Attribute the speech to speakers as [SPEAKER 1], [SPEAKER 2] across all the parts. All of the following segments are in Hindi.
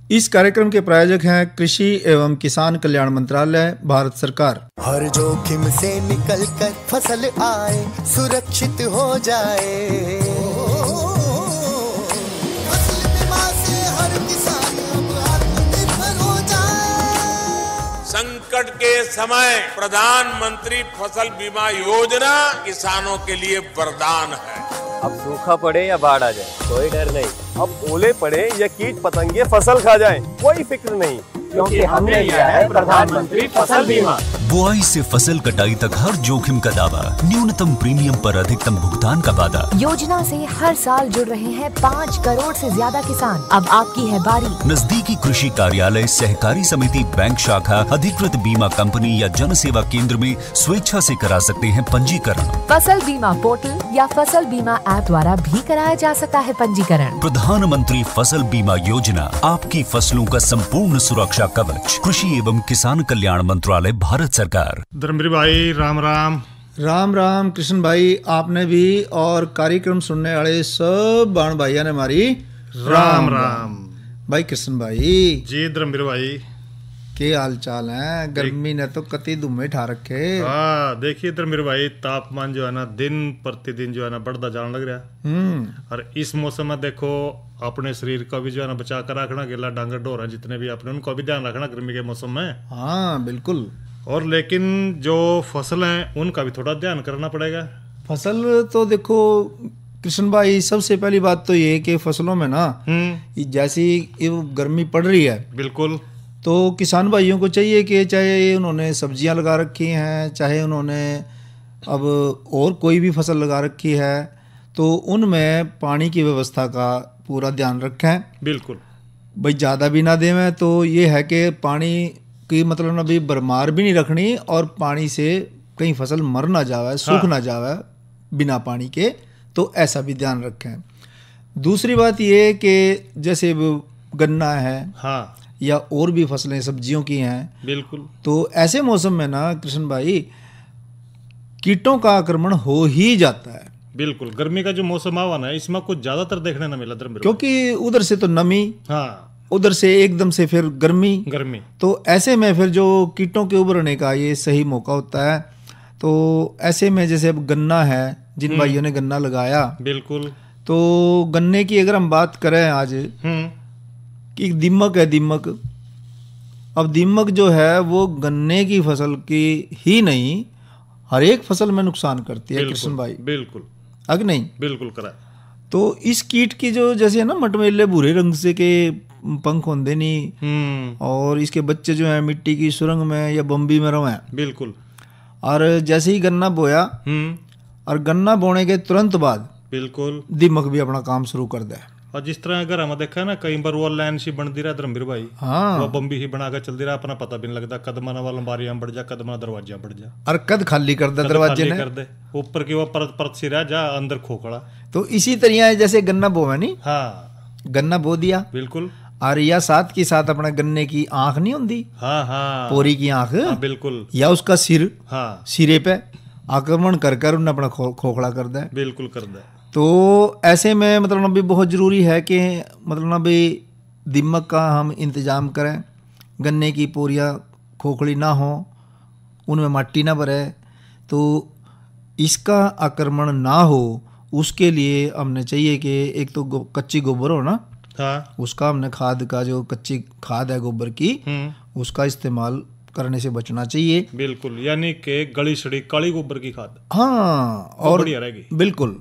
[SPEAKER 1] इस कार्यक्रम के प्रायोजक हैं कृषि एवं किसान कल्याण मंत्रालय, भारत सरकार।
[SPEAKER 2] हर जोखिम से निकल कर फसल आए, सुरक्षित हो जाए। फसल बीमा से हर किसान अब आत्मनिर्भर हो जाए।
[SPEAKER 3] संकट के समय प्रधानमंत्री फसल बीमा योजना किसानों के लिए वरदान है।
[SPEAKER 4] अब सूखा पड़े या बाढ़ आ जाए कोई डर नहीं, अब ओले पड़े या कीट पतंगे फसल खा जाए कोई फिक्र नहीं, क्योंकि हमने लिया है प्रधानमंत्री फसल बीमा।
[SPEAKER 5] बुआई से फसल कटाई तक हर जोखिम का दावा, न्यूनतम प्रीमियम पर अधिकतम भुगतान का वादा।
[SPEAKER 6] योजना से हर साल जुड़ रहे हैं 5 करोड़ से ज्यादा किसान। अब आपकी है बारी।
[SPEAKER 5] नजदीकी कृषि कार्यालय, सहकारी समिति, बैंक शाखा, अधिकृत बीमा कंपनी या जन सेवा केंद्र में स्वेच्छा से करा सकते हैं पंजीकरण।
[SPEAKER 6] फसल बीमा पोर्टल या फसल बीमा ऐप द्वारा भी कराया जा सकता है पंजीकरण।
[SPEAKER 5] प्रधानमंत्री फसल बीमा योजना, आपकी फसलों का संपूर्ण सुरक्षा कवच। कृषि एवं किसान कल्याण मंत्रालय, भारत सरकार।
[SPEAKER 7] धर्मवीर भाई राम राम।
[SPEAKER 1] राम राम कृष्ण भाई, आपने भी और कार्यक्रम सुनने वाले सब बाण भाइयों ने हमारी
[SPEAKER 7] राम राम।
[SPEAKER 1] भाई कृष्ण भाई
[SPEAKER 7] जी धर्मवीर भाई,
[SPEAKER 1] के हाल चाल है? गर्मी ने तो कति धुम्मे ठा रखे।
[SPEAKER 7] हाँ देखिए धर्मवीर भाई, तापमान जो है ना दिन प्रतिदिन जो है ना बढ़ता जाने लग रहा। और इस मौसम में देखो अपने शरीर का भी जो है ना बचा कर रखना, गिला डांगर डोर है जितने भी अपने, उनको भी ध्यान रखना गर्मी के मौसम में।
[SPEAKER 1] हाँ बिल्कुल।
[SPEAKER 7] और लेकिन जो फसल है उनका भी थोड़ा ध्यान करना पड़ेगा।
[SPEAKER 1] फसल तो देखो कृष्ण भाई, सबसे पहली बात तो ये कि फसलों में ना जैसी गर्मी पड़ रही है, बिल्कुल, तो किसान भाइयों को चाहिए कि चाहे उन्होंने सब्जियां लगा रखी हैं, चाहे उन्होंने अब और कोई भी फसल लगा रखी है, तो उनमें पानी की व्यवस्था का पूरा ध्यान रखें। बिल्कुल भाई, ज़्यादा भी ना देवें। तो ये है कि पानी की मतलब ना भी भरमार भी नहीं रखनी, और पानी से कहीं फसल मर ना जावे, सूख ना जावे बिना पानी के, तो ऐसा भी ध्यान रखें। दूसरी बात ये कि जैसे गन्ना है, हाँ, या और भी फसलें सब्जियों की हैं, बिल्कुल, तो ऐसे मौसम में ना कृष्ण भाई कीटों का आक्रमण हो ही जाता है।
[SPEAKER 7] बिल्कुल, गर्मी का जो मौसम आवा ना, इसमें कुछ ज्यादातर देखने ना मिला,
[SPEAKER 1] क्योंकि उधर से तो नमी, हाँ, उधर से एकदम से फिर गर्मी, तो ऐसे में फिर जो कीटों के उभरने का ये सही मौका होता है। तो ऐसे में जैसे अब गन्ना है, जिन भाइयों ने गन्ना लगाया, बिल्कुल, तो गन्ने की अगर हम बात करें आज कि दीमक है, दीमक, अब दीमक जो है वो गन्ने की फसल की ही नहीं हर एक फसल में नुकसान करती है कृष्ण भाई।
[SPEAKER 7] बिल्कुल,
[SPEAKER 1] अग नहीं,
[SPEAKER 7] बिल्कुल करा।
[SPEAKER 1] तो इस कीट की जो जैसे है ना मटमेले भूरे रंग से के पंख होंगे नहीं, और इसके बच्चे जो है मिट्टी की सुरंग में या बम्बी में रहे, बिल्कुल, और जैसे ही गन्ना बोया और गन्ना बोने के तुरंत बाद बिल्कुल दीमक भी अपना काम शुरू कर दे।
[SPEAKER 7] और जिस तरह अगर हम देखा ना, कई बार वो लाइन सी बनती रहा धर्मवीर भाई, हाँ, वो बम्बी ही बना कर चलती रहा, अपना पता भी नहीं लगता, कदमाना वाला बारियां बढ़ जा, कदमाना दरवाजा बढ़ जा,
[SPEAKER 1] और कद खाली कर दे दरवाजे ने,
[SPEAKER 7] कर दे ऊपर की वो परत सी रह जा, अंदर खोखड़ा।
[SPEAKER 1] तो इसी तरह जैसे गन्ना बोवा नहीं,
[SPEAKER 7] हाँ,
[SPEAKER 1] गन्ना बो दिया,
[SPEAKER 7] बिल्कुल,
[SPEAKER 1] और या साथ के साथ अपना गन्ने की आंख नहीं होती,
[SPEAKER 7] हाँ हाँ,
[SPEAKER 1] पोरी की आंख,
[SPEAKER 7] हाँ, बिल्कुल,
[SPEAKER 1] या उसका सिर,
[SPEAKER 7] हाँ,
[SPEAKER 1] सिरे पे आक्रमण कर कर उन्हें अपना खोखला कर दे,
[SPEAKER 7] बिल्कुल कर दे।
[SPEAKER 1] तो ऐसे में मतलब ना भी बहुत ज़रूरी है कि मतलब ना भी दीमक का हम इंतज़ाम करें, गन्ने की पोरियाँ खोखली ना हो, उनमें मिट्टी ना भरे, तो इसका आक्रमण ना हो उसके लिए हमने चाहिए कि एक तो कच्ची गोबर हो ना, हाँ, उसका हमने खाद का जो कच्ची खाद है गोबर की, उसका इस्तेमाल करने से बचना चाहिए।
[SPEAKER 7] बिल्कुल, यानी कि गली सड़ी काली गोबर की खाद,
[SPEAKER 1] हाँ, और बढ़िया
[SPEAKER 7] रहेगी,
[SPEAKER 1] बिल्कुल।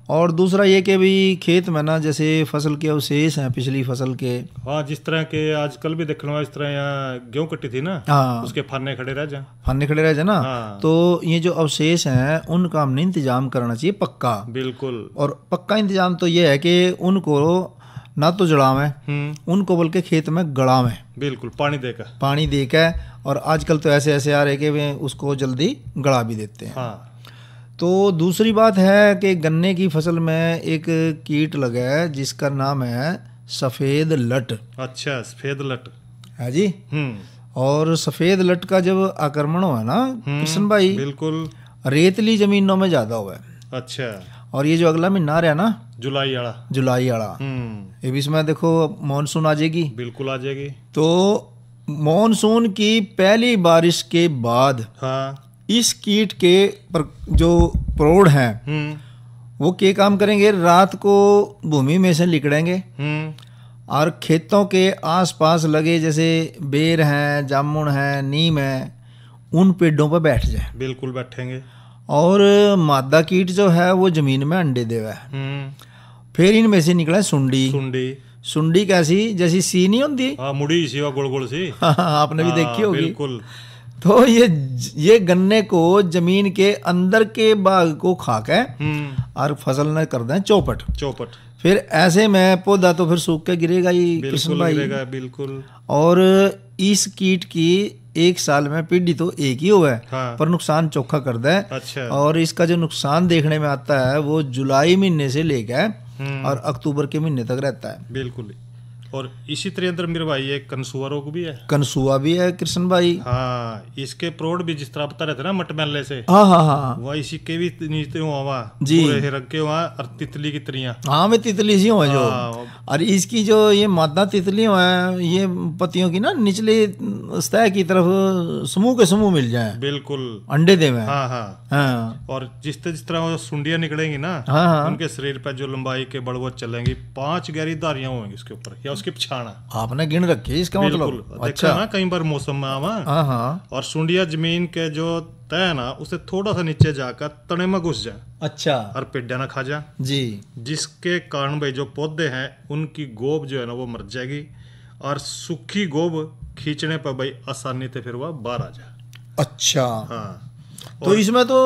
[SPEAKER 1] और दूसरा ये कि भी खेत में ना जैसे फसल के अवशेष हैं पिछली फसल के,
[SPEAKER 7] हाँ, जिस तरह के आजकल भी देखना, इस तरह यहाँ गेहूं कट्टी थी ना, हाँ, उसके फाने खड़े रह जाए ना, हाँ, तो ये जो अवशेष हैं उनका हमने इंतजाम करना चाहिए पक्का, बिल्कुल। और पक्का इंतजाम तो ये है कि उनको ना तो जड़ावें, उनको बल्कि खेत में गड़ावें, बिल्कुल, पानी देकर, और आजकल तो ऐसे आ रहे कि वे उसको जल्दी गड़ा भी देते हैं, हाँ। तो दूसरी बात है कि गन्ने की फसल में एक कीट लगा है जिसका नाम है सफ़ेद लट। अच्छा, सफ़ेद लट है जी। और सफ़ेद लट का जब आक्रमण हुआ ना कृष्ण भाई, बिल्कुल, रेतली जमीनों में ज़्यादा हुआ है। अच्छा, और ये जो अगला महीना रहा ना, जुलाई
[SPEAKER 1] वाला। ये भी इसमें देखो मानसून आ जाएगी,
[SPEAKER 7] बिल्कुल आ जाएगी।
[SPEAKER 1] तो मानसून की पहली बारिश के बाद इस कीट के जो प्रौढ़ हैं वो क्या काम करेंगे, रात को भूमि में से निकलेंगे और खेतों के आसपास लगे जैसे बेर हैं, जामुन हैं, नीम है, उन पेड़ों पर बैठ जाए।
[SPEAKER 7] बिल्कुल बैठेंगे।
[SPEAKER 1] और मादा कीट जो है वो जमीन में अंडे देवे। फिर इनमें से निकला सुंडी कैसी, जैसी सी नहीं होती,
[SPEAKER 7] मुड़ी सी गोल गोल सी,
[SPEAKER 1] आपने भी देखी होगी।
[SPEAKER 7] बिल्कुल।
[SPEAKER 1] तो ये गन्ने को जमीन के अंदर के भाग को खा के और फसल न कर दें चौपट। फिर ऐसे में पौधा तो फिर सूख के गिरेगा ही कृष्ण भाई।
[SPEAKER 7] बिल्कुल।
[SPEAKER 1] और इस कीट की एक साल में पीढ़ी तो एक ही हुआ है, पर नुकसान चोखा कर दे।
[SPEAKER 7] अच्छा।
[SPEAKER 1] और इसका जो नुकसान देखने में आता है वो जुलाई महीने से लेकर और अक्टूबर के महीने तक रहता है।
[SPEAKER 7] बिल्कुल। और इसी तरह अंदर मेरे भाई एक कनसुआ रोग भी है।
[SPEAKER 1] कनसुआ भी है कृष्ण भाई।
[SPEAKER 7] हाँ, इसके प्रौढ़ भी जिस तरह बता रहे थे ना मटमैले से,
[SPEAKER 1] हाँ
[SPEAKER 7] वह इसी के भी नीचे हुआ
[SPEAKER 1] जी,
[SPEAKER 7] पूरे रख के वहाँ और तितली की तरियां।
[SPEAKER 1] हाँ, मैं तितली सी हूँ जो। और इसकी जो ये मादा तितली है, ये पत्तियों की ना निचले सतह की तरफ समूह के समूह मिल जाए।
[SPEAKER 7] बिल्कुल।
[SPEAKER 1] अंडे देवे।
[SPEAKER 7] हाँ। और जिस तरह वो सुंडियां निकलेंगी ना, उनके शरीर पर जो लंबाई के बड़ वो चलेंगी, 5 गहरी धारियां होंगी इसके ऊपर या उसकी पछाना।
[SPEAKER 1] आपने गिन रखी इसका मतलब।
[SPEAKER 7] अच्छा ना, कई बार मौसम में आवा। और सुंडिया जमीन के जो तय है ना उसे थोड़ा सा नीचे जाकर तने में घुस जाए।
[SPEAKER 1] अच्छा।
[SPEAKER 7] और पेड़ा ना खा जा
[SPEAKER 1] जी,
[SPEAKER 7] जिसके कारण भाई जो पौधे हैं उनकी गोब जो है ना वो मर जाएगी। और सूखी गोब खींचने पर भाई आसानी से फिर वह बाहर आ जाए।
[SPEAKER 1] अच्छा।
[SPEAKER 7] हाँ।
[SPEAKER 1] तो इसमें तो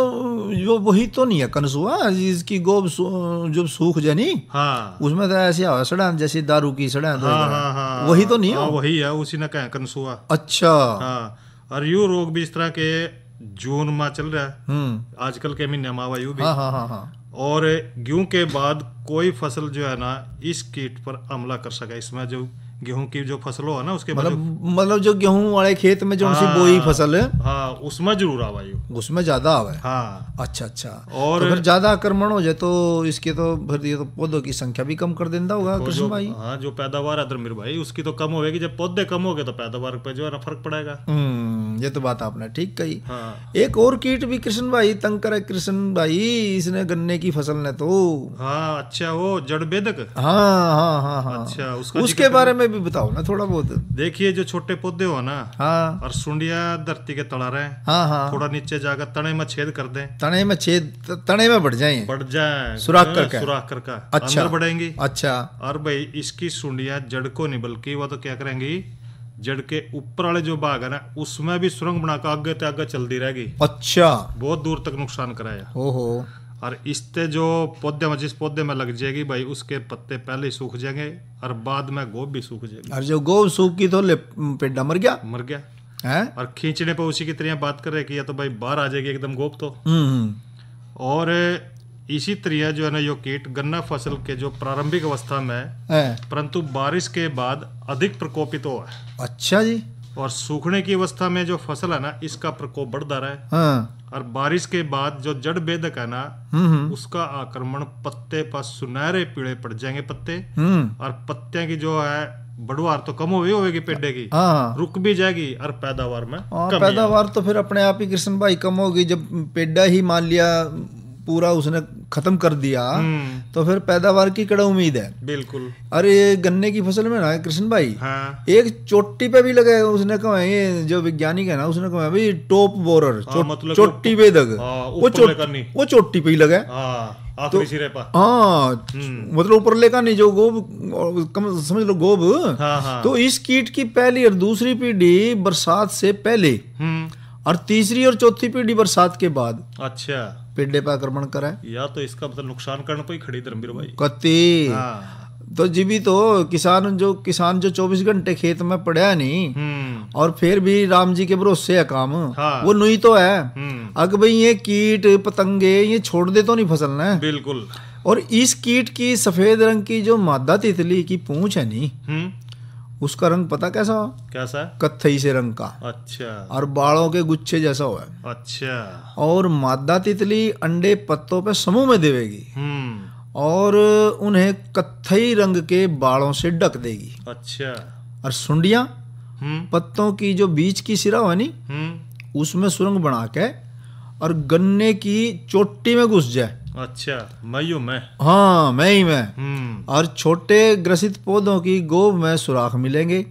[SPEAKER 1] जो वही तो नहीं है कनसुआ, जिसकी गोब जो सूख जानी।
[SPEAKER 7] हाँ।
[SPEAKER 1] उसमें तो ऐसे सड़ा जैसे दारू की सड़ा।
[SPEAKER 7] हाँ,
[SPEAKER 1] वही तो नहीं है।
[SPEAKER 7] वही है, उसी ने कहा कनसुआ।
[SPEAKER 1] अच्छा।
[SPEAKER 7] हाँ। और यू रोग भी इस तरह के जून में चल रहा है आजकल के महीने में आवा यू भी। और गेहूं के बाद कोई फसल जो है ना इस कीट पर हमला कर सके। इसमें जो गेहूं की जो फसल हो ना उसके
[SPEAKER 1] मतलब जो गेहूं वाले खेत में जो बोई फसल है,
[SPEAKER 7] हाँ, उसमें जरूर आवायु,
[SPEAKER 1] उसमें ज्यादा आवे।
[SPEAKER 7] हाँ।
[SPEAKER 1] अच्छा।
[SPEAKER 7] और
[SPEAKER 1] तो फिर ज्यादा आक्रमण हो जाए तो इसके तो फिर ये तो पौधों की संख्या भी कम कर देता होगा कृष्ण भाई।
[SPEAKER 7] हाँ, जो पैदावार है धर्मीर भाई उसकी तो कम होगी। जब पौधे कम हो गए तो पैदावार पे जो है ना फर्क पड़ेगा।
[SPEAKER 1] ये तो बात आपने ठीक कही।
[SPEAKER 7] हाँ।
[SPEAKER 1] एक और कीट भी कृष्ण भाई तंग करे कृष्ण भाई, इसने गन्ने की फसल ने तो।
[SPEAKER 7] हाँ। अच्छा, वो जड़ बेधक।
[SPEAKER 1] हाँ।
[SPEAKER 7] अच्छा,
[SPEAKER 1] उसके बारे में भी बताओ ना थोड़ा बहुत।
[SPEAKER 7] देखिए जो छोटे पौधे हो ना,
[SPEAKER 1] हाँ,
[SPEAKER 7] और सुंडिया धरती के तला रहे,
[SPEAKER 1] हाँ,
[SPEAKER 7] थोड़ा नीचे जाकर तने में छेद कर दें।
[SPEAKER 1] तने में बढ़ जाए
[SPEAKER 7] सुराख करके।
[SPEAKER 1] अच्छा।
[SPEAKER 7] अंदर बढ़ेंगी।
[SPEAKER 1] अच्छा।
[SPEAKER 7] और भाई इसकी सुंडिया जड़ को नहीं बल्कि वह तो क्या करेंगी, जड़ के ऊपर वाले जो भाग है ना उसमें भी सुरंग बनाकर आगे ते आगे चलती रहेगी।
[SPEAKER 1] अच्छा।
[SPEAKER 7] बहुत दूर तक नुकसान कराया।
[SPEAKER 1] ओहो।
[SPEAKER 7] और इससे जो पौधे में जिस पौधे में लग जाएगी भाई उसके पत्ते पहले ही सूख जाएंगे और बाद में गोब भी सूख जाएगी।
[SPEAKER 1] और जो गोब सूखी तो पेड़ा मर गया
[SPEAKER 7] है। और खींचने पर उसी की तरह बात कर रहे कि या तो भाई बाहर आ जाएगी एकदम गोब तो। और इसी तरह जो है ना यो कीट गन्ना फसल के जो प्रारंभिक अवस्था में परंतु बारिश के बाद अधिक प्रकोपित हुआ है।
[SPEAKER 1] अच्छा जी।
[SPEAKER 7] और सूखने की अवस्था में जो फसल है ना इसका प्रकोप बढ़ता रहा है।
[SPEAKER 1] हाँ।
[SPEAKER 7] और बारिश के बाद जो जड़ बेधक है ना उसका आक्रमण पत्ते पर सुनहरे पीले पड़ जाएंगे पत्ते। और पत्ते की जो है बढ़वार तो कम होगी पेड़े की, रुक भी जाएगी और पैदावार में
[SPEAKER 1] पैदावार तो फिर अपने आप ही कृष्ण भाई कम होगी। जब पेड़ा ही मान लिया पूरा उसने खत्म कर दिया तो फिर पैदावार की कड़ा उम्मीद है।
[SPEAKER 7] बिल्कुल।
[SPEAKER 1] अरे गन्ने की फसल में ना कृष्ण भाई,
[SPEAKER 7] हाँ।
[SPEAKER 1] एक चोटी पे भी लगा, उसने कहा ये जो वैज्ञानिक है ना उसने कहा भाई टॉप बोरर, मतलब चोटी बेदक, वो चोटी पे ही लगा।
[SPEAKER 7] आखिरी सिरे पर।
[SPEAKER 1] हाँ, मतलब ऊपर लेका नहीं जो गोब समझ लो गोब। तो इस कीट की पहली और दूसरी पीढ़ी बरसात से पहले और तीसरी और चौथी पीढ़ी बरसात के बाद।
[SPEAKER 7] अच्छा।
[SPEAKER 1] पेड़े पर आक्रमण करा
[SPEAKER 7] या तो इसका मतलब नुकसान करने पर ही खड़ी धर्मवीर भाई
[SPEAKER 1] कत्ती। तो जी भी तो किसान जो 24 घंटे खेत में पड़ा नहीं और फिर भी राम जी के भरोसे है काम। वो नहीं तो है अगर भाई ये कीट पतंगे ये छोड़ दे तो नहीं फसल ना।
[SPEAKER 7] बिल्कुल।
[SPEAKER 1] और इस कीट की सफेद रंग की जो मादा तितली की पूंछ है नहीं, उसका रंग पता कैसा हो?
[SPEAKER 7] कैसा?
[SPEAKER 1] कत्थई से रंग का।
[SPEAKER 7] अच्छा।
[SPEAKER 1] और बालों के गुच्छे जैसा हो।
[SPEAKER 7] अच्छा।
[SPEAKER 1] और मादा तितली अंडे पत्तों पे समूह में देवेगी और उन्हें कत्थई रंग के बालों से ढक देगी।
[SPEAKER 7] अच्छा।
[SPEAKER 1] और सुंडियां पत्तों की जो बीच की सिरा है नी उसमें सुरंग बना के और गन्ने की चोटी में घुस जाए।
[SPEAKER 7] अच्छा, मईयो में।
[SPEAKER 1] हाँ, मई में। और छोटे ग्रसित पौधों की गोब में सुराख मिलेंगे।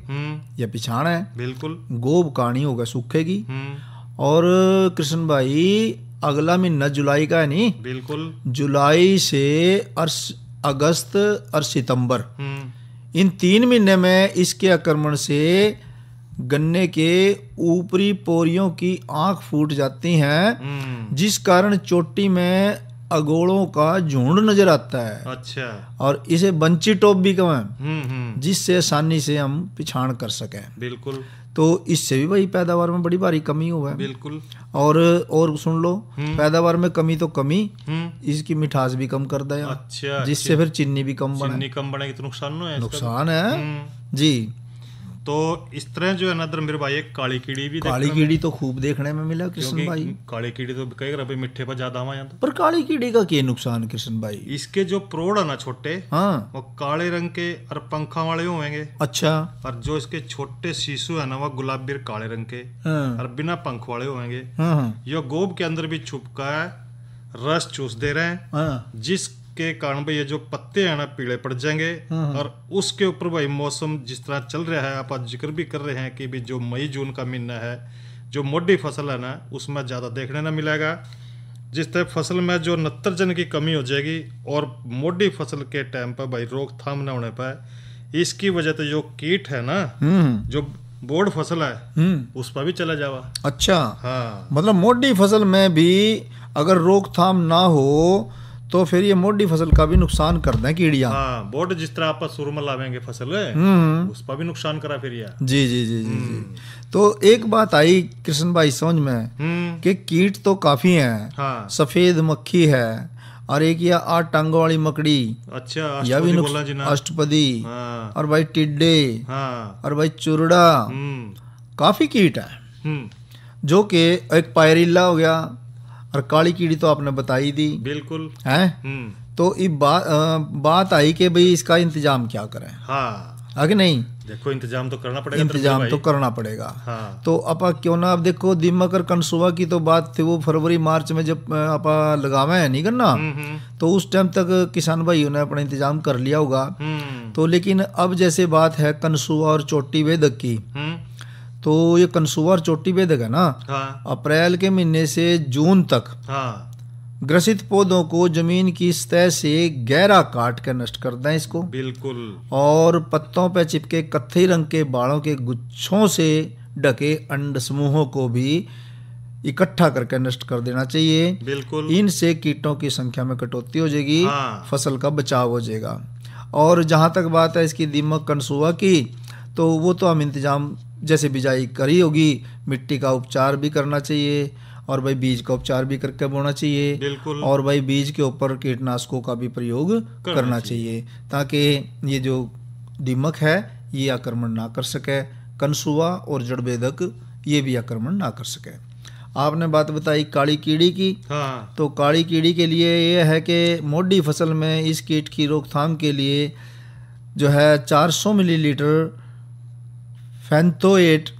[SPEAKER 1] यह पिछाड़ है।
[SPEAKER 7] बिल्कुल।
[SPEAKER 1] गोब काणी होगा, सूखेगी। और कृष्ण भाई अगला महीना जुलाई का है नहीं?
[SPEAKER 7] बिल्कुल।
[SPEAKER 1] जुलाई से अगस्त और सितंबर, इन 3 महीने में इसके आक्रमण से गन्ने के ऊपरी पोरियों की आंख फूट जाती हैं, जिस कारण चोटी में अगोड़ों का झुंड नजर आता है।
[SPEAKER 7] अच्छा।
[SPEAKER 1] और इसे बंची टॉप भी कहें, जिससे आसानी से हम पिछाड़ कर सकें।
[SPEAKER 7] बिल्कुल।
[SPEAKER 1] तो इससे भी भाई पैदावार में बड़ी भारी कमी हुआ है।
[SPEAKER 7] बिल्कुल।
[SPEAKER 1] और सुन लो, पैदावार में कमी तो कमी, इसकी मिठास भी कम कर दिया।
[SPEAKER 7] अच्छा।
[SPEAKER 1] जिससे फिर चीनी भी कम बने।
[SPEAKER 7] चीनी कम बनेगी तो
[SPEAKER 1] नुकसान है जी।
[SPEAKER 7] तो इस तरह जो है ना धर्मवीर भाई, एक काली कीड़ी भी,
[SPEAKER 1] काली कीड़ी तो खूब देखने में मिला कृष्ण भाई।
[SPEAKER 7] काली कीड़ी तो कई भाई मिट्टे पर ज्यादा हमारे यहाँ।
[SPEAKER 1] पर काली कीड़ी का क्या नुकसान कृष्ण भाई?
[SPEAKER 7] इसके जो प्रोड़ है ना छोटे,
[SPEAKER 1] हाँ,
[SPEAKER 7] वो काले रंग के और पंखा वाले होंगे।
[SPEAKER 1] अच्छा।
[SPEAKER 7] और जो इसके छोटे शिशु है ना, वो गुलाबी और काले रंग के,
[SPEAKER 1] हाँ,
[SPEAKER 7] और बिना पंख वाले होंगे।
[SPEAKER 1] हाँ,
[SPEAKER 7] ये गोब के अंदर भी छुपका है, रस चूस दे रहे हैं।
[SPEAKER 1] हाँ,
[SPEAKER 7] जिसके कारण भाई ये जो पत्ते हैं ना पीले पड़ जाएंगे। और उसके ऊपर भाई मौसम जिस तरह चल रहा है, आप आज जिक्र भी कर रहे हैं कि भी जो मई जून का महीना है, जो मोटी फसल है ना, उसमें ज़्यादा देखने ना मिलेगा। जिस तरह फसल में जो नत्रजन की कमी हो जाएगी, और मोटी फसल के टाइम पर भाई रोकथाम न होने पर इसकी वजह से जो कीट है ना, जो बोर्ड फसल है, उस पर भी चला जावा।
[SPEAKER 1] अच्छा।
[SPEAKER 7] हाँ,
[SPEAKER 1] मतलब मोटी फसल में भी अगर रोकथाम ना हो तो फिर ये मोटी फसल का भी नुकसान कर दें कीड़ियां।
[SPEAKER 7] हाँ, बोर्ड जिस तरह आप सुर में लावेंगे फसल उस पर भी नुकसान करा फिर यह।
[SPEAKER 1] जी जी जी जी जी। तो एक बात आई कृष्ण भाई समझ में कि कीट तो काफी हैं।
[SPEAKER 7] हाँ।
[SPEAKER 1] सफेद मक्खी है, और एक या 8 टांगों वाली मकड़ी।
[SPEAKER 7] अच्छा,
[SPEAKER 1] यह भी अष्टपदी।
[SPEAKER 7] हाँ।
[SPEAKER 1] और भाई टिड्डे।
[SPEAKER 7] हाँ।
[SPEAKER 1] और भाई चुरड़ा। काफी कीट है, जो कि एक पायरिल्ला हो गया, और काली कीड़ी तो आपने बताई दी।
[SPEAKER 7] बिल्कुल
[SPEAKER 1] है। तो ये बात आई कि भाई इसका इंतजाम क्या करें।
[SPEAKER 7] हाँ,
[SPEAKER 1] आगे नहीं,
[SPEAKER 7] देखो इंतजाम तो करना पड़ेगा।
[SPEAKER 1] इंतजाम तो करना पड़ेगा।
[SPEAKER 7] हाँ।
[SPEAKER 1] तो अपा क्यों ना, अब देखो दीमक और कनसुआ की तो बात थी, वो फरवरी मार्च में जब अपा लगावे है नहीं करना, तो उस टाइम तक किसान भाइयों ने अपना इंतजाम कर लिया होगा। तो लेकिन अब जैसे बात है कनसुआ और चोटी बेधक की, तो ये कनसुआ और चोटी बेधक है ना,
[SPEAKER 7] हाँ।
[SPEAKER 1] अप्रैल के महीने से जून तक,
[SPEAKER 7] हाँ,
[SPEAKER 1] ग्रसित पौधों को जमीन की सतह से गहरा काट कर नष्ट कर दें इसको।
[SPEAKER 7] बिल्कुल।
[SPEAKER 1] और पत्तों पर चिपके कत्थई रंग के बालों के गुच्छों से ढके अंड समूहों को भी इकट्ठा करके नष्ट कर देना चाहिए।
[SPEAKER 7] बिल्कुल।
[SPEAKER 1] इनसे कीटों की संख्या में कटौती हो जाएगी।
[SPEAKER 7] हाँ।
[SPEAKER 1] फसल का बचाव हो जाएगा। और जहाँ तक बात है इसकी दीमक कनसुआ की, तो वो तो हम इंतजाम जैसे बिजाई करी होगी, मिट्टी का उपचार भी करना चाहिए, और भाई बीज का उपचार भी करके बोना चाहिए।
[SPEAKER 7] बिल्कुल।
[SPEAKER 1] और भाई बीज के ऊपर कीटनाशकों का भी प्रयोग करना चाहिए, ताकि ये जो दीमक है ये आक्रमण ना कर सके, कनसुआ और जड़बेधक ये भी आक्रमण ना कर सके। आपने बात बताई काली कीड़ी की।
[SPEAKER 7] हाँ।
[SPEAKER 1] तो काली कीड़ी के लिए ये है कि मोटी फसल में इस कीट की रोकथाम के लिए जो है 400 मिलीलीटर फेंथोएट,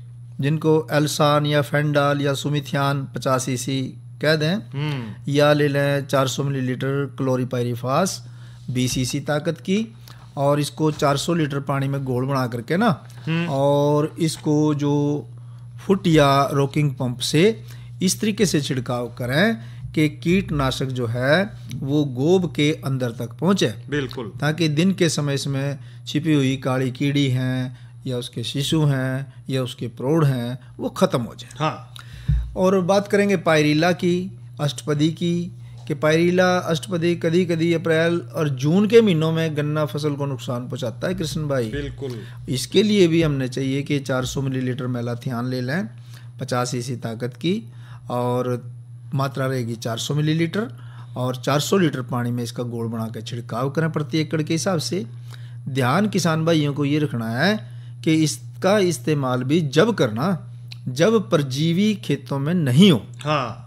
[SPEAKER 1] जिनको एल्सान या फेंडाल या सुमिथियान 50 सीसी कह दें, या ले लें 400 मिलीलीटर क्लोरीपायरिफास 20 सीसी ताकत की, और इसको 400 लीटर पानी में घोल बना करके ना, और इसको जो फुट या रोकिंग पंप से इस तरीके से छिड़काव करें कि कीटनाशक जो है वो गोब के अंदर तक पहुंचे।
[SPEAKER 7] बिल्कुल।
[SPEAKER 1] ताकि दिन के समय इसमें छिपी हुई काली कीड़ी हैं, या उसके शिशु हैं, या उसके प्रौढ़ हैं, वो ख़त्म हो जाए।
[SPEAKER 7] हाँ।
[SPEAKER 1] और बात करेंगे पायरिल्ला की, अष्टपदी की, कि पायरिल्ला अष्टपदी कभी कभी अप्रैल और जून के महीनों में गन्ना फसल को नुकसान पहुंचाता है कृष्ण भाई।
[SPEAKER 7] बिल्कुल।
[SPEAKER 1] इसके लिए भी हमने चाहिए कि 400 मिलीलीटर मेलाथियान ले लें 50 सीसी ताकत की, और मात्रा रहेगी 400 मिलीलीटर, और 400 लीटर पानी में इसका घोल बना कर छिड़काव करें प्रति एकड़ के हिसाब से। ध्यान किसान भाइयों को ये रखना है कि इसका इस्तेमाल भी जब करना जब परजीवी खेतों में नहीं हो।
[SPEAKER 7] हाँ।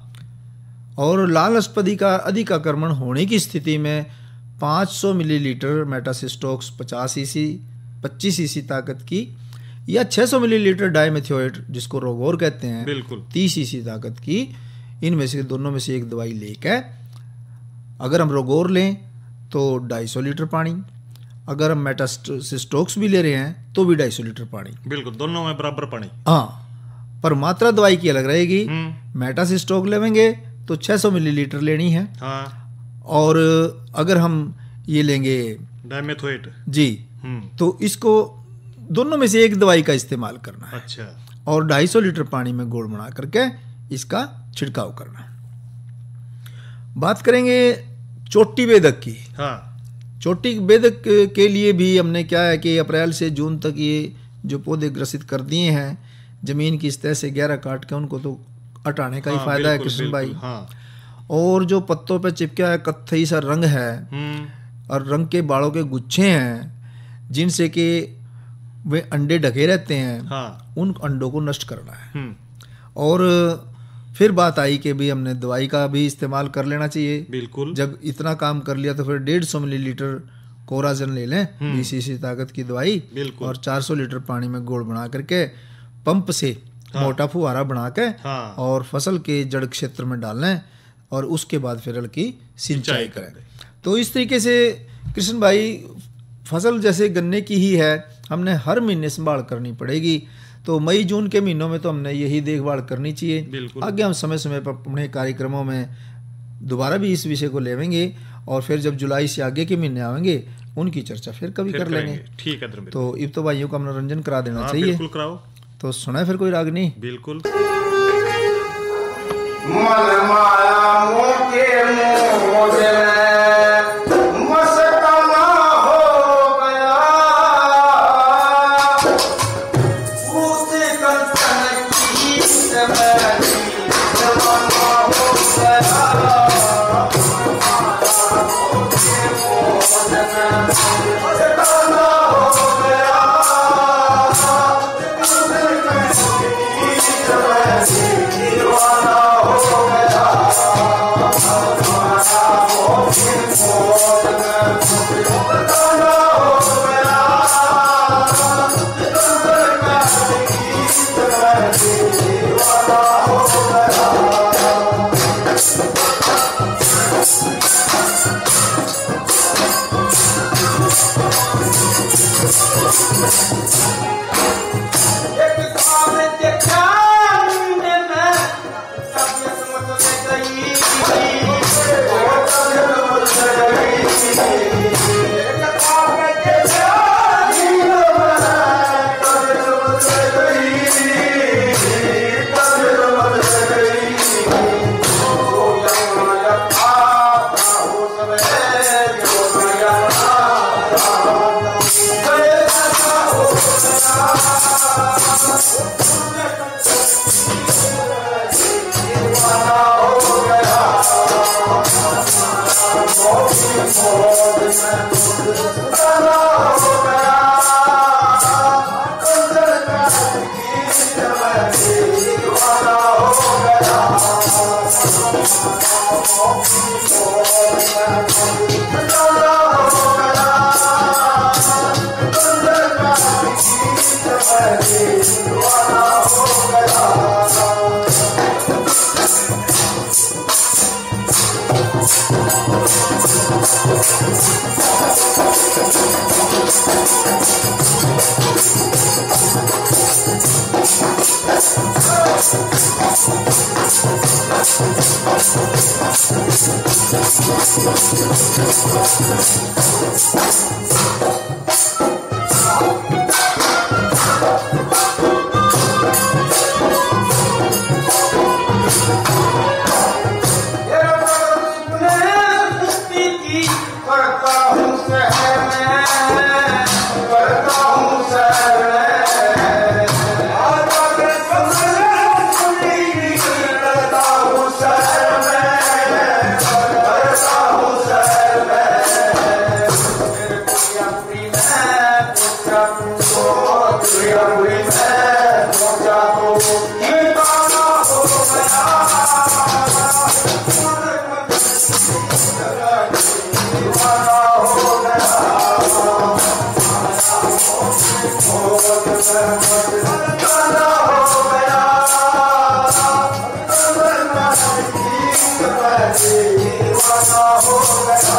[SPEAKER 1] और लाल अष्टपदी का अधिक आक्रमण होने की स्थिति में 500 मिलीलीटर मेटासिस्टोक्स 50 सीसी 25 सीसी ताकत की, या 600 मिलीलीटर डाइमेथोएट जिसको रोगोर कहते हैं,
[SPEAKER 7] बिल्कुल
[SPEAKER 1] 30 सीसी ताकत की, इनमें से दोनों में से एक दवाई लेकर, अगर हम रोगोर लें तो 250 लीटर पानी, अगर हम मेटासिस्टोक्स भी ले रहे हैं तो भी 250 लीटर पानी,
[SPEAKER 7] बिल्कुल दोनों में बराबर पानी।
[SPEAKER 1] हाँ, पर मात्रा दवाई की अलग रहेगी। मेटासिस्टोक लेंगे तो 600 मिलीलीटर लेनी है।
[SPEAKER 7] हाँ।
[SPEAKER 1] और अगर हम ये लेंगे
[SPEAKER 7] डाइमेथोएट
[SPEAKER 1] जी, तो इसको दोनों में से एक दवाई का इस्तेमाल करना है।
[SPEAKER 7] अच्छा।
[SPEAKER 1] और 250 लीटर पानी में घोल बना करके इसका छिड़काव करना है। बात करेंगे चोटी बेधक की।
[SPEAKER 7] हाँ।
[SPEAKER 1] चोटी बेधक के लिए भी हमने क्या है कि अप्रैल से जून तक ये जो पौधे ग्रसित कर दिए हैं, जमीन की सतह से गहरा काट के उनको तो हटाने का ही फायदा है कृष्ण भाई।
[SPEAKER 7] हाँ।
[SPEAKER 1] और जो पत्तों पे चिपका है कत्थई सा रंग है और रंग के बालों के गुच्छे हैं जिनसे कि वे अंडे ढके रहते हैं,
[SPEAKER 7] हाँ।
[SPEAKER 1] उन अंडों को नष्ट करना है। और फिर बात आई कि भी हमने दवाई का भी इस्तेमाल कर लेना चाहिए।
[SPEAKER 7] बिल्कुल।
[SPEAKER 1] जब इतना काम कर लिया तो फिर 150 मिलीलीटर कोराजन ले लें, 20 सीसी ताकत की दवाई, और 400 लीटर पानी में घोल बना करके पंप से मोटा फुहारा बना के और फसल के जड़ क्षेत्र में डालें और उसके बाद फिर हल्की सिंचाई करें। तो इस तरीके से कृष्ण भाई फसल जैसे गन्ने की ही है, हमने हर महीने संभाल करनी पड़ेगी। तो मई जून के महीनों में तो हमने यही देखभाल करनी चाहिए। आगे हम समय समय पर अपने कार्यक्रमों में दोबारा भी इस विषय को लेवेंगे और फिर जब जुलाई से आगे के महीने आएंगे उनकी चर्चा फिर कभी कर लेंगे।
[SPEAKER 7] ठीक है।
[SPEAKER 1] तो इब तो भाइयों का मनोरंजन करा देना चाहिए।
[SPEAKER 7] बिल्कुल कराओ।
[SPEAKER 1] तो सुना फिर कोई रागनी।
[SPEAKER 7] बिल्कुल।
[SPEAKER 8] दीवाना हो गया।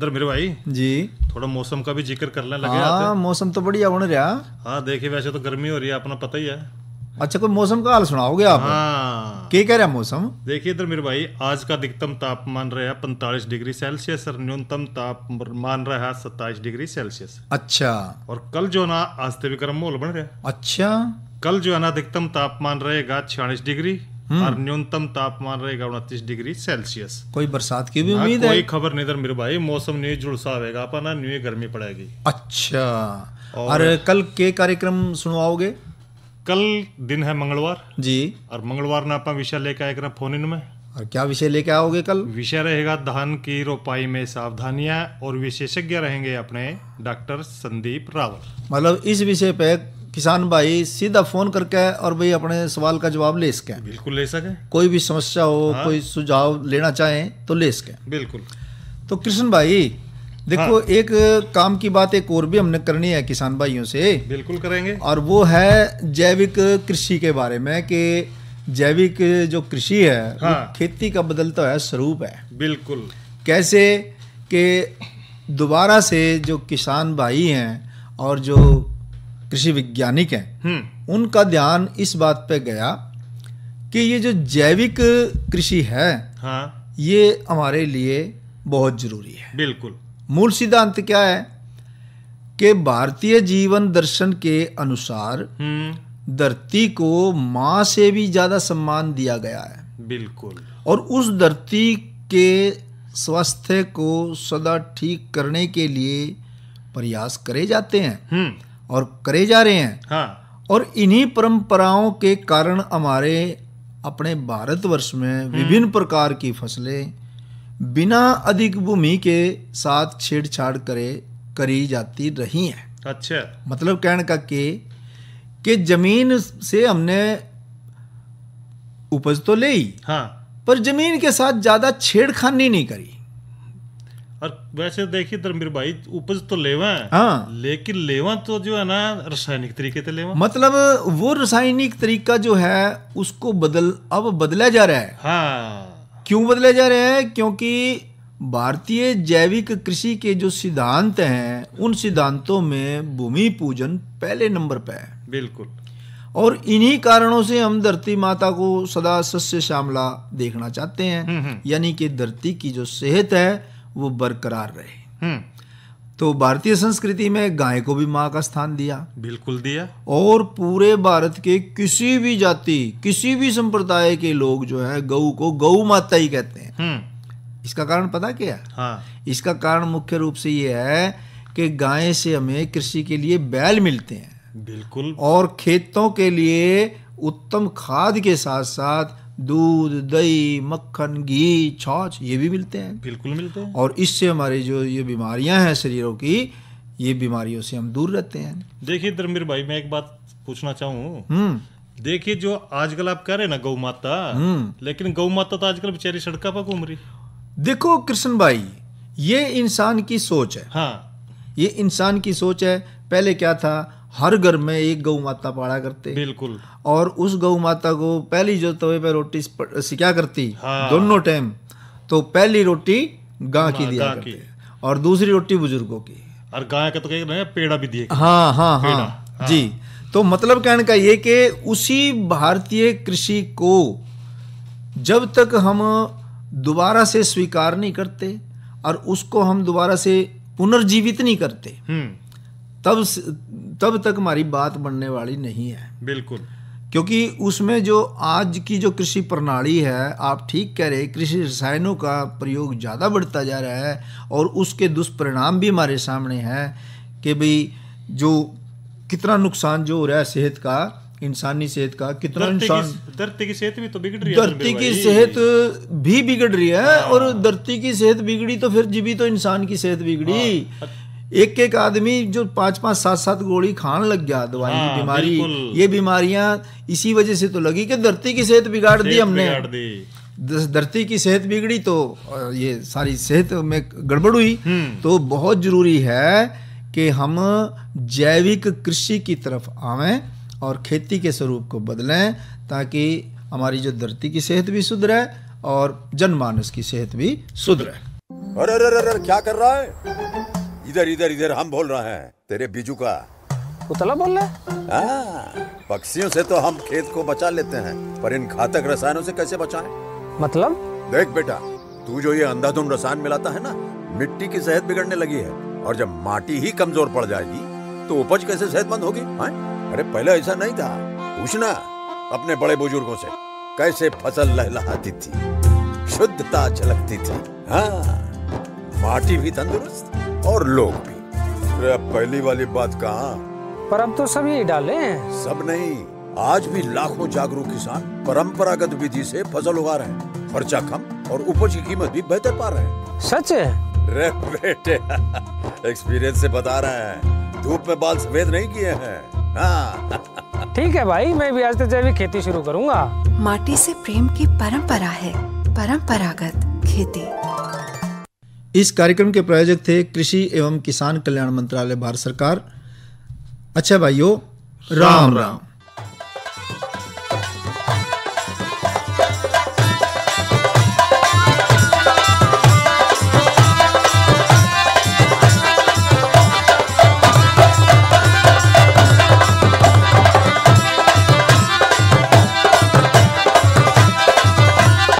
[SPEAKER 7] मेरे भाई
[SPEAKER 1] जी
[SPEAKER 7] थोड़ा मौसम का भी जिक्र करने लगे।
[SPEAKER 1] हाँ मौसम तो बढ़िया बन रहा।
[SPEAKER 7] हाँ देखिए वैसे तो गर्मी हो रही है, अपना पता ही है।
[SPEAKER 1] अच्छा कोई मौसम का हाल सुनाओगे आप?
[SPEAKER 7] हाँ
[SPEAKER 1] क्या कह रहा है मौसम?
[SPEAKER 7] देखिए इधर मेरे भाई आज का अधिकतम तापमान रहा 45 डिग्री सेल्सियस और न्यूनतम तापमान रहा 27 डिग्री सेल्सियस।
[SPEAKER 1] अच्छा।
[SPEAKER 7] और कल जो ना आज से भी गर्म माहौल बन रहा है।
[SPEAKER 1] अच्छा।
[SPEAKER 7] कल जो है ना अधिकतम तापमान रहेगा 46 डिग्री और न्यूनतम तापमान रहेगा 29 डिग्री सेल्सियस।
[SPEAKER 1] कोई बरसात की भी उम्मीद है?
[SPEAKER 7] कोई खबर नहीं इधर मेरे भाई, मौसम नहीं जुड़सा होगा अपना, न्यू गर्मी पड़ेगी।
[SPEAKER 1] अच्छा। और कल के कार्यक्रम सुनवाओगे?
[SPEAKER 7] कल दिन है मंगलवार
[SPEAKER 1] जी,
[SPEAKER 7] और मंगलवार ना अपना विषय लेके आएगा फोन इन में।
[SPEAKER 1] और क्या विषय लेके आओगे कल?
[SPEAKER 7] विषय रहेगा धान की रोपाई में सावधानियां, और विशेषज्ञ रहेंगे अपने डॉक्टर संदीप रावल।
[SPEAKER 1] मतलब इस विषय पे किसान भाई सीधा फोन करके और भाई अपने सवाल का जवाब ले सके।
[SPEAKER 7] बिल्कुल ले सके।
[SPEAKER 1] कोई भी समस्या हो, हाँ? कोई सुझाव लेना चाहें तो ले सके।
[SPEAKER 7] बिल्कुल।
[SPEAKER 1] तो कृष्ण भाई देखो, हाँ। एक काम की बात एक और भी हमने करनी है किसान भाइयों से।
[SPEAKER 7] बिल्कुल करेंगे।
[SPEAKER 1] और वो है जैविक कृषि के बारे में, कि जैविक जो कृषि है, हाँ। खेती का बदलता है स्वरूप है।
[SPEAKER 7] बिल्कुल।
[SPEAKER 1] कैसे कि दोबारा से जो किसान भाई हैं और जो कृषि वैज्ञानिक हैं, उनका ध्यान इस बात पे गया कि ये जो जैविक कृषि है,
[SPEAKER 7] हाँ।
[SPEAKER 1] ये हमारे लिए बहुत जरूरी है।
[SPEAKER 7] बिल्कुल।
[SPEAKER 1] मूल सिद्धांत क्या है कि भारतीय जीवन दर्शन के अनुसार धरती को मां से भी ज्यादा सम्मान दिया गया है।
[SPEAKER 7] बिल्कुल।
[SPEAKER 1] और उस धरती के स्वास्थ्य को सदा ठीक करने के लिए प्रयास करे जाते हैं और करे जा रहे हैं।
[SPEAKER 7] हाँ।
[SPEAKER 1] और इन्हीं परंपराओं के कारण हमारे अपने भारतवर्ष में विभिन्न प्रकार की फसलें बिना अधिक भूमि के साथ छेड़छाड़ करी जाती रही हैं।
[SPEAKER 7] अच्छा।
[SPEAKER 1] मतलब कहने का कि जमीन से हमने उपज तो ले ही,
[SPEAKER 7] हाँ।
[SPEAKER 1] पर जमीन के साथ ज्यादा छेड़खानी नहीं करी।
[SPEAKER 7] और वैसे देखिए धर्मवीर भाई, उपज तो लेवा है,
[SPEAKER 1] हाँ,
[SPEAKER 7] लेकिन लेवा तो जो है ना रासायनिक तरीके से लेवा,
[SPEAKER 1] मतलब वो रासायनिक तरीका जो है उसको अब बदला जा रहा है।
[SPEAKER 7] हाँ,
[SPEAKER 1] क्यों बदला जा रहा है? क्योंकि भारतीय जैविक कृषि के जो सिद्धांत हैं, उन सिद्धांतों में भूमि पूजन पहले नंबर पे है।
[SPEAKER 7] बिल्कुल।
[SPEAKER 1] और इन्हीं कारणों से हम धरती माता को सदा सस्य श्यामला देखना चाहते हैं, यानी कि धरती की जो सेहत है वो बरकरार रहे। तो भारतीय संस्कृति में गाय को भी माँ का स्थान दिया।
[SPEAKER 7] बिल्कुल दिया।
[SPEAKER 1] और पूरे भारत के किसी भी जाति, किसी भी संप्रदाय के लोग जो है गऊ को गऊ माता ही कहते हैं। इसका कारण पता क्या है?
[SPEAKER 7] हाँ।
[SPEAKER 1] इसका कारण मुख्य रूप से ये है कि गाय से हमें कृषि के लिए बैल मिलते हैं।
[SPEAKER 7] बिल्कुल।
[SPEAKER 1] और खेतों के लिए उत्तम खाद के साथ साथ दूध, दही, मक्खन, घी, छाछ ये भी मिलते हैं।
[SPEAKER 7] बिल्कुल मिलते हैं।
[SPEAKER 1] और इससे हमारी जो ये बीमारियां हैं शरीरों की, ये बीमारियों से हम दूर रहते हैं।
[SPEAKER 7] देखिए धर्मवीर भाई, मैं एक बात पूछना चाहूँ। देखिए जो आजकल आप कह रहे हैं ना गौ माता, लेकिन गौ माता तो आजकल बेचारी सड़कों पर घूम रही।
[SPEAKER 1] देखो कृष्ण भाई, ये इंसान की सोच है।
[SPEAKER 7] हाँ,
[SPEAKER 1] ये इंसान की सोच है। पहले क्या था, हर घर में एक गौ माता पाला करते।
[SPEAKER 7] बिल्कुल।
[SPEAKER 1] और उस गौ माता को पहली जो तवे पे रोटी सिका करती,
[SPEAKER 7] हाँ,
[SPEAKER 1] दोनों टाइम, तो पहली रोटी गां की दिया करते और दूसरी रोटी बुजुर्गों की।
[SPEAKER 7] और गाय का तो कहीं पेड़ा भी दिए।
[SPEAKER 1] हाँ हाँ हाँ, हाँ जी। तो मतलब कहने का ये कि उसी भारतीय कृषि को जब तक हम दोबारा से स्वीकार नहीं करते और उसको हम दोबारा से पुनर्जीवित नहीं करते, तब तक हमारी बात बनने वाली नहीं है।
[SPEAKER 7] बिल्कुल।
[SPEAKER 1] क्योंकि उसमें जो आज की जो कृषि प्रणाली है, आप ठीक कह रहे, कृषि रसायनों का प्रयोग ज़्यादा बढ़ता जा रहा है और उसके दुष्परिणाम भी हमारे सामने हैं कि भाई जो कितना नुकसान जो हो रहा है सेहत का, इंसानी सेहत का, कितना इंसान,
[SPEAKER 7] धरती की सेहत भी तो बिगड़ रही है।
[SPEAKER 1] धरती की सेहत भी बिगड़ रही है। और धरती की सेहत बिगड़ी तो फिर जीवी तो इंसान की सेहत बिगड़ी। एक एक आदमी जो 5-5, 7-7 गोली खान लग गया दवाई की बीमारी, ये बीमारियां इसी वजह से तो लगी कि धरती की सेहत बिगाड़ दी हमने। धरती की सेहत बिगड़ी तो ये सारी सेहत में गड़बड़ हुई। तो बहुत जरूरी है कि हम जैविक कृषि की तरफ आवें और खेती के स्वरूप को बदलें, ताकि हमारी जो धरती की सेहत भी सुधरे और जनमानस की सेहत भी सुधरे।
[SPEAKER 8] अरे क्या कर रहा है? इधर इधर इधर हम बोल रहे हैं तेरे बीजू का।
[SPEAKER 4] उतला बोल रहा है?
[SPEAKER 8] पक्षियों से तो हम खेत को बचा लेते हैं, पर इन घातक रसायनों से कैसे बचाएं?
[SPEAKER 4] मतलब?
[SPEAKER 8] देख बेटा, तू जो ये अंधाधुंध रसायन मिलाता है ना, मिट्टी की सेहत बिगड़ने लगी है। और जब माटी ही कमजोर पड़ जाएगी तो उपज कैसे सेहतमंद होगी? अरे पहले ऐसा नहीं था। पूछना अपने बड़े बुजुर्गों से, कैसे फसल लहलहाती थी, शुद्धता झलकती थी। हाँ, माटी भी तंदुरुस्त और लोग भी। अरे अब पहली वाली बात कहाँ?
[SPEAKER 4] पर अब तो सब यही डाले हैं।
[SPEAKER 8] सब नहीं, आज भी लाखों जागरूक किसान परंपरागत विधि से फसल उगा रहे हैं। खर्चा कम और उपज की कीमत भी बेहतर पा रहे हैं।
[SPEAKER 4] सच है?
[SPEAKER 8] रे बेटे, एक्सपीरियंस से बता रहे हैं, धूप में बाल सफेद नहीं किए हैं। हाँ।
[SPEAKER 4] ठीक है भाई, मैं भी आज से जैविक खेती शुरू करूंगा।
[SPEAKER 9] माटी से प्रेम की परंपरा है परंपरागत खेती।
[SPEAKER 1] इस कार्यक्रम के प्रायोजक थे कृषि एवं किसान कल्याण मंत्रालय, भारत सरकार। अच्छा भाइयों, राम राम।